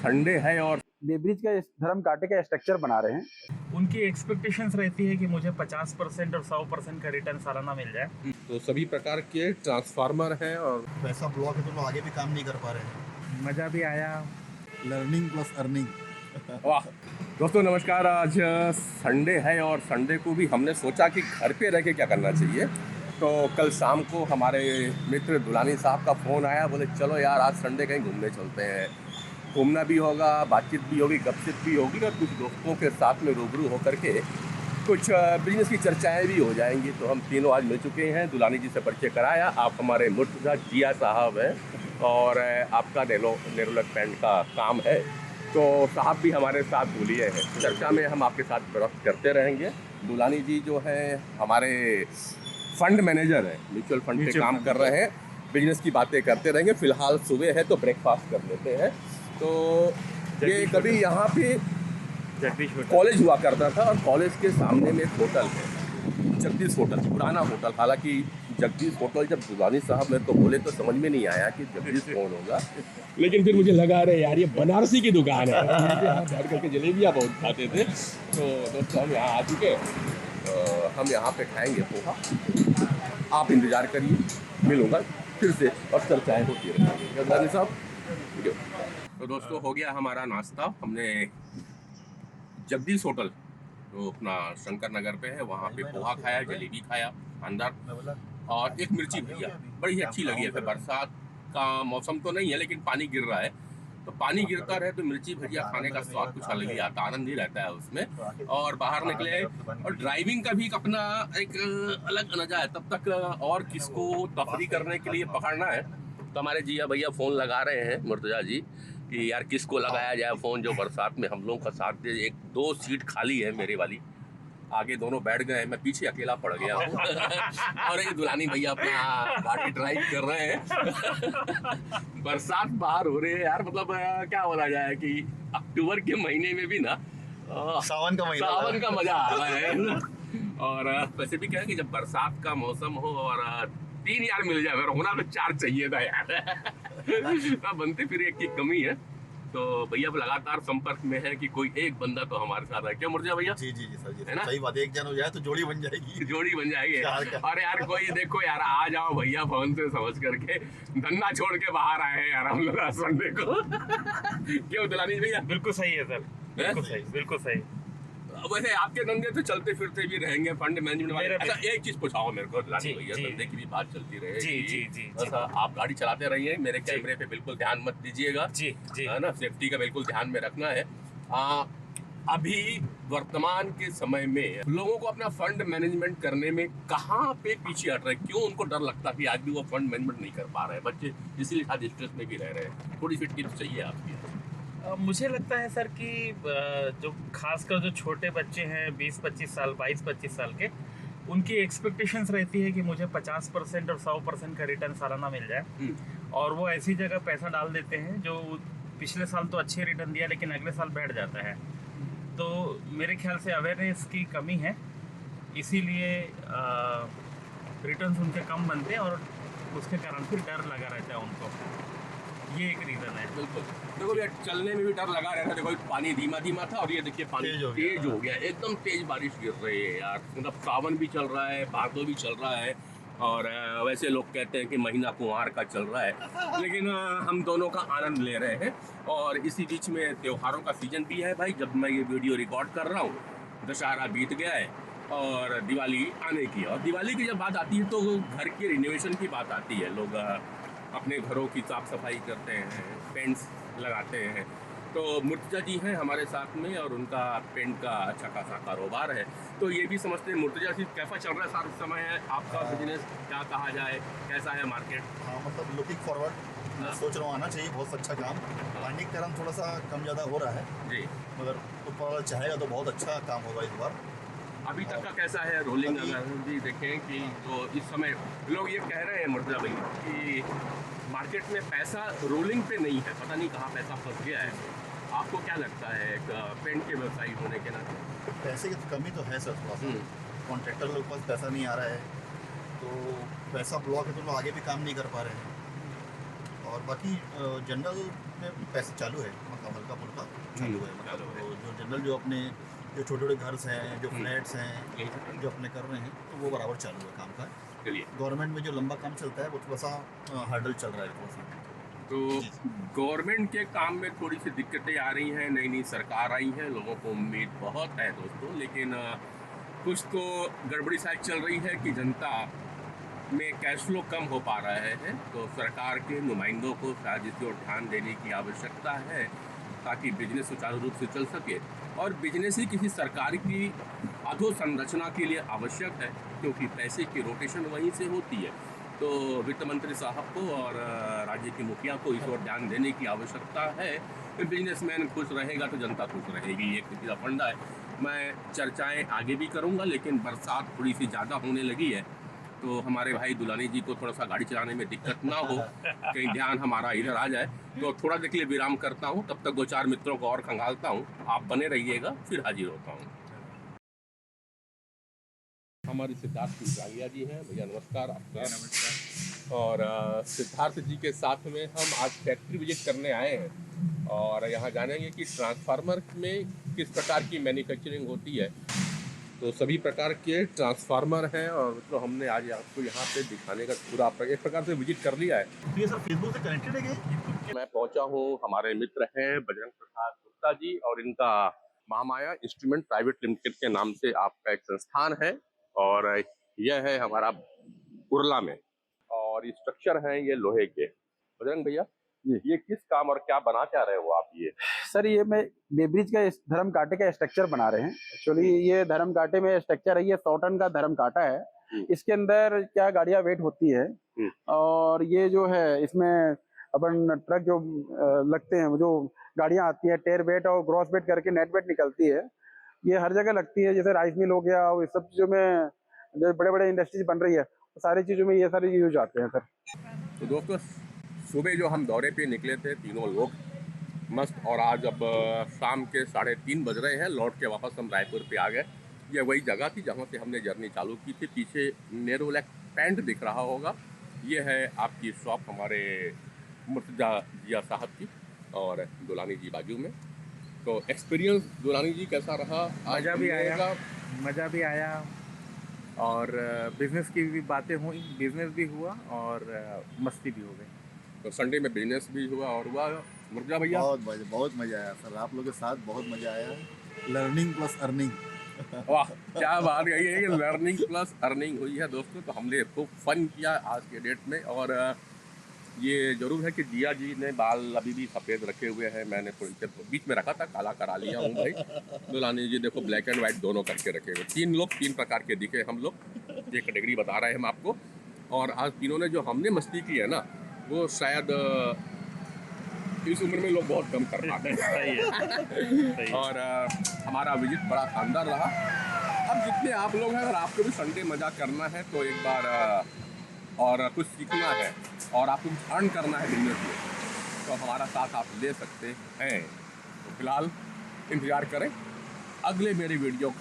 Sunday है और bridge का धर्म कांटे का स्ट्रक्चर बना रहे हैं। उनकी एक्सपेक्टेशंस रहती है कि मुझे 50% और 100% का रिटर्न सालाना मिल जाए। तो सभी प्रकार के ट्रांसफार्मर हैं और पैसा ब्लॉक है तो लोग आगे भी काम नहीं कर पा रहे हैं। मज़ा भी आया। Learning plus earning. वाह दोस्तों नमस्कार। आज संडे है और संडे को भी हमने सोचा कि घर पे रह के क्या करना चाहिए। तो कल शाम को हमारे मित्र दुलानी साहब का फ़ोन आया, बोले चलो यार आज संडे कहीं घूमने चलते हैं। घूमना भी होगा, बातचीत भी होगी, गपशप भी होगी और कुछ दोस्तों के साथ में रूबरू होकर के कुछ बिजनेस की चर्चाएं भी हो जाएंगी। तो हम तीनों आज मिल चुके हैं। दुलानी जी से परिचय कराया। आप हमारे मुर्तजा जिया साहब हैं और आपका नेरोलक पेंट का काम है। तो साहब भी हमारे साथ बोलिए हैं। चर्चा में हम आपके साथ बात करते रहेंगे। दुलानी जी जो है हमारे फंड मैनेजर हैं, म्यूचुअल फंड पे काम कर रहे हैं। बिजनेस की बातें करते रहेंगे। फिलहाल सुबह है तो ब्रेकफास्ट कर लेते हैं। तो ये कभी यहाँ पे कॉलेज हुआ करता था और कॉलेज के सामने में एक होटल है, जगदीश होटल, पुराना होटल। हालांकि जगदीश होटल जब दुलानी साहब मेरे को बोले तो समझ में नहीं आया कि जगदीश कौन होगा, लेकिन फिर मुझे लगा रहे यार ये बनारसी की दुकान है। बैठ करके जलेबियाँ बहुत खाते थे। तो दोस्तों हम यहाँ आ चुके, तो हम यहाँ पे खाएंगे पोहा। आप इंतज़ार करिए, मिलूँगा फिर से और चर्चाएँ होती रहेंगी। दुलानी साहब तो दोस्तों हो गया हमारा नाश्ता। हमने जगदीश होटल जो अपना शंकर नगर पे है वहाँ पे पोहा खाया, जलेबी खाया अंदर, और एक मिर्ची भैया बड़ी अच्छी लगी है। फिर बरसात का मौसम तो नहीं है लेकिन पानी गिर रहा है, तो पानी गिरता रहे तो मिर्ची भैया खाने का स्वाद कुछ अलग ही आता, आनंद ही रहता है उसमें। और बाहर निकले और ड्राइविंग का भी अपना एक अलग मजा है। तब तक और किसको तफरी करने के लिए पकड़ना है तो हमारे जिया भैया फ़ोन लगा रहे हैं, मुर्तजा जी, कि यार किसको लगाया जाए फ़ोन जो बरसात में हम लोगों का साथ दे। एक दो सीट खाली है मेरे वाली, आगे दोनों बैठ गए हैं, मैं पीछे अकेला पड़ गया हूँ। और ये दुलानी भैया अपना गाड़ी ड्राइव कर रहे हैं। बरसात बाहर हो रही है यार, मतलब क्या बोला जाए कि अक्टूबर के महीने में भी ना सावन का मजा आ रहा है। और वैसे भी क्या है कि जब बरसात का मौसम हो और 3 यार मिल जाए, होना तो 4 चाहिए था यार। बनते फिर एक की कमी है। तो भैया लगातार संपर्क में है कि कोई एक बंदा तो हमारे साथ है। क्या मुर्जा भैया? जी सर जी, है ना? सही बात है। एक जन हो जाए तो जोड़ी बन जाएगी। जोड़ी बन जाएगी। अरे यार कोई देखो यार, आ जाओ भैया फोन से समझ करके, धंधा छोड़ के बाहर आए हैं यार हम लोग संडे को। क्यों दुलानी भैया? बिल्कुल सही है सर, बिल्कुल सही, बिल्कुल सही। वैसे आपके धंधे तो चलते फिरते भी रहेंगे, फंड मैनेजमेंट वाले। अच्छा एक चीज पूछाओ मेरे को दुलानी भैया, धंधे की भी बात चलती रहे। जी। आप गाड़ी चलाते रहिए, मेरे कैमरे पे बिल्कुल ध्यान मत दीजिएगा। जी है ना, सेफ्टी का बिल्कुल ध्यान में रखना है। अभी वर्तमान के समय में लोगों को अपना फंड मैनेजमेंट करने में कहाँ पे पीछे हट रहे हैं? क्यों उनको डर लगता है कि आज भी वो फंड मैनेजमेंट नहीं कर पा रहे हैं? बच्चे इसीलिए शायद स्ट्रेस में भी रह रहे हैं। थोड़ी सी टिप्स चाहिए आपकी। मुझे लगता है सर कि जो खासकर जो छोटे बच्चे हैं 20-25 साल, 22-25 साल के, उनकी एक्सपेक्टेशंस रहती है कि मुझे 50% और 100% का रिटर्न सालाना मिल जाए। और वो ऐसी जगह पैसा डाल देते हैं जो पिछले साल तो अच्छे रिटर्न दिया लेकिन अगले साल बैठ जाता है। तो मेरे ख्याल से अवेयरनेस की कमी है, इसीलिए रिटर्न्स उनके कम बनते हैं और उसके कारण फिर डर लगा रहता है उनको। ये एक रीज़न है। बिल्कुल। देखो भैया चलने में भी डर लगा रहता है। देखो पानी धीमा था और ये देखिए पानी तेज हो गया, एकदम तेज बारिश गिर रही है यार। मतलब सावन भी चल रहा है, भादो भी चल रहा है और वैसे लोग कहते हैं कि महीना कुंवार का चल रहा है, लेकिन हम दोनों का आनंद ले रहे हैं। और इसी बीच में त्योहारों का सीजन भी है भाई। जब मैं ये वीडियो रिकॉर्ड कर रहा हूँ दशहरा बीत गया है और दिवाली आने की, और दिवाली की जब बात आती है तो घर के रिनोवेशन की बात आती है। लोग अपने घरों की साफ सफाई करते हैं, पेंट्स लगाते हैं। तो मुर्तजा जी हैं हमारे साथ में और उनका पेंट का अच्छा खासा कारोबार है। तो ये भी समझते हैं मुर्तजा जी कैसा चल रहा है सारा समय है आपका बिजनेस, क्या कहा जाए, कैसा है मार्केट? हाँ मतलब लुकिंग फॉरवर्ड, मैं सोच रहा हूँ आना चाहिए, बहुत अच्छा काम। पानी के कारण थोड़ा सा कम ज़्यादा हो रहा है जी, मगर ऊपर वाला चाहेगा तो बहुत अच्छा काम होगा इस बार। अभी तक का कैसा है रोलिंग? अगर जी देखें कि जो इस समय लोग ये कह रहे हैं मुर्तजा भैया कि मार्केट में पैसा रोलिंग पे नहीं है, पता नहीं कहाँ पैसा फंस गया है। आपको क्या लगता है एक पेंट के व्यवसायी होने के नाते? पैसे की कमी तो है सर, थोड़ा सा कॉन्ट्रैक्टर लोग के पास पैसा नहीं आ रहा है, तो पैसा ब्लॉक है तो लोग आगे भी काम नहीं कर पा रहे हैं। और बाकी जनरल में पैसे चालू है, मतलब हल्का फुल्का चालू है, चालू है। मतलब जो जनरल जो अपने जो छोटे छोटे घर हैं, जो फ्लैट्स हैं, जो अपने कर रहे हैं, तो वो बराबर चालू है काम का। चलिए, गवर्नमेंट में जो लंबा काम चलता है वो थोड़ा सा हर्डल चल रहा है थोड़ा सा। तो गवर्नमेंट के काम में थोड़ी सी दिक्कतें आ रही हैं, नई नई सरकार आई है, लोगों को उम्मीद बहुत है दोस्तों, लेकिन कुछ तो गड़बड़ी शायद चल रही है कि जनता में कैश फ्लो कम हो पा रहा है। तो सरकार के नुमाइंदों को शायद इस ओर ध्यान देने की आवश्यकता है ताकि बिजनेस सुचारू रूप से चल सके। और बिजनेस ही किसी सरकार की अधोसंरचना के लिए आवश्यक है, क्योंकि पैसे की रोटेशन वहीं से होती है। तो वित्त मंत्री साहब को और राज्य के मुखिया को इस ओर ध्यान देने की आवश्यकता है। कि बिजनेसमैन खुश रहेगा तो जनता खुश रहेगी, एक सीधा फंडा है। मैं चर्चाएं आगे भी करूंगा, लेकिन बरसात थोड़ी सी ज़्यादा होने लगी है, तो हमारे भाई दुलानी जी को थोड़ा सा गाड़ी चलाने में दिक्कत ना हो, कहीं ध्यान हमारा इधर आ जाए। तो थोड़ा देर के लिए विराम करता हूँ, तब तक दो चार मित्रों को और खंगालता हूँ। आप बने रहिएगा, फिर हाजिर होता हूँ। हमारे सिद्धार्थ सिंह जी हैं। भैया नमस्कार आपका। नमस्कार। और सिद्धार्थ जी के साथ में हम आज फैक्ट्री विजिट करने आए हैं और यहाँ जानेंगे कि ट्रांसफार्मर में किस प्रकार की मैन्युफैक्चरिंग होती है। तो सभी प्रकार के ट्रांसफार्मर हैं और तो हमने आज आपको यहाँ पे दिखाने का पूरा एक प्रकार से विजिट कर लिया है। तो ये सर फेसबुक से कनेक्टेड है क्या? मैं पहुँचा हूँ, हमारे मित्र हैं बजरंग प्रसाद गुप्ता जी और इनका महामाया इंस्ट्रूमेंट प्राइवेट लिमिटेड के नाम से आपका एक संस्थान है और यह है हमारा उरला में, और ये स्ट्रक्चर हैं ये लोहे के। बजरंग भैया जी। ये किस काम और क्या बना क्या रहे हो आप? ये सर ये मैं बेब्रिज का धर्म कांटे का स्ट्रक्चर बना रहे हैं। एक्चुअली ये धर्म कांटे में स्ट्रक्चर है, ये 100 टन का धर्म कांटा है। इसके अंदर क्या गाड़ियां वेट होती है और ये जो है इसमें अपन ट्रक जो लगते हैं, जो गाड़ियां आती है टेयर वेट और ग्रॉस वेट करके नेट वेट निकलती है, ये हर जगह लगती है। जैसे राइस मिल हो गया और इस सब चीजों में जो बड़े बड़े इंडस्ट्रीज बन रही है, तो सारी चीजों में ये सारे यूज आते हैं सर। तो दोस्तों सुबह जो हम दौरे पे निकले थे तीनों लोग मस्त, और आज अब शाम के 3:30 बज रहे हैं, लौट के वापस हम रायपुर पे आ गए। ये वही जगह थी जहाँ से हमने जर्नी चालू की थी। पीछे नेरोलैक पैंट दिख रहा होगा, ये है आपकी शॉप हमारे मुर्तजा जिया साहब की और दुलानी जी बाजू में। तो एक्सपीरियंस दुलानी जी कैसा रहा? मज़ा भी आया, मज़ा भी आया और बिजनेस की भी बातें हुई, बिजनेस भी हुआ और मस्ती भी हो गई। तो संडे में बिजनेस भी हुआ और हुआ। मुर्तजा भैया बहुत मजा आया सर, आप लोगों के साथ बहुत मजा आया। Learning plus earning. वाह क्या बात कही है कि लर्निंग प्लस अर्निंग हुई है दोस्तों। तो हमने खूब फन किया आज के डेट में, और ये जरूर है कि जिया जी ने बाल अभी भी सफ़ेद रखे हुए हैं। मैंने थोड़ी देर बीच में रखा था, काला करा लिया हूँ भाई। दुलानी जी देखो ब्लैक एंड वाइट दोनों करके रखे हुए। तीन लोग तीन प्रकार के दिखे हम लोग, ये कैटेगरी बता रहे हैं हम आपको। और आज तीनों ने जो हमने मस्ती की है ना, वो शायद इस उम्र में लोग बहुत कम कर पाते हैं। सही है। और हमारा विजिट बड़ा शानदार रहा। अब जितने आप लोग हैं, अगर आपको भी संडे मज़ा करना है तो एक बार और कुछ सीखना है और आपको कुछ अर्न करना है बिजनेस में, तो हमारा साथ आप ले सकते हैं। तो फिलहाल इंतज़ार करें अगले मेरी वीडियो का।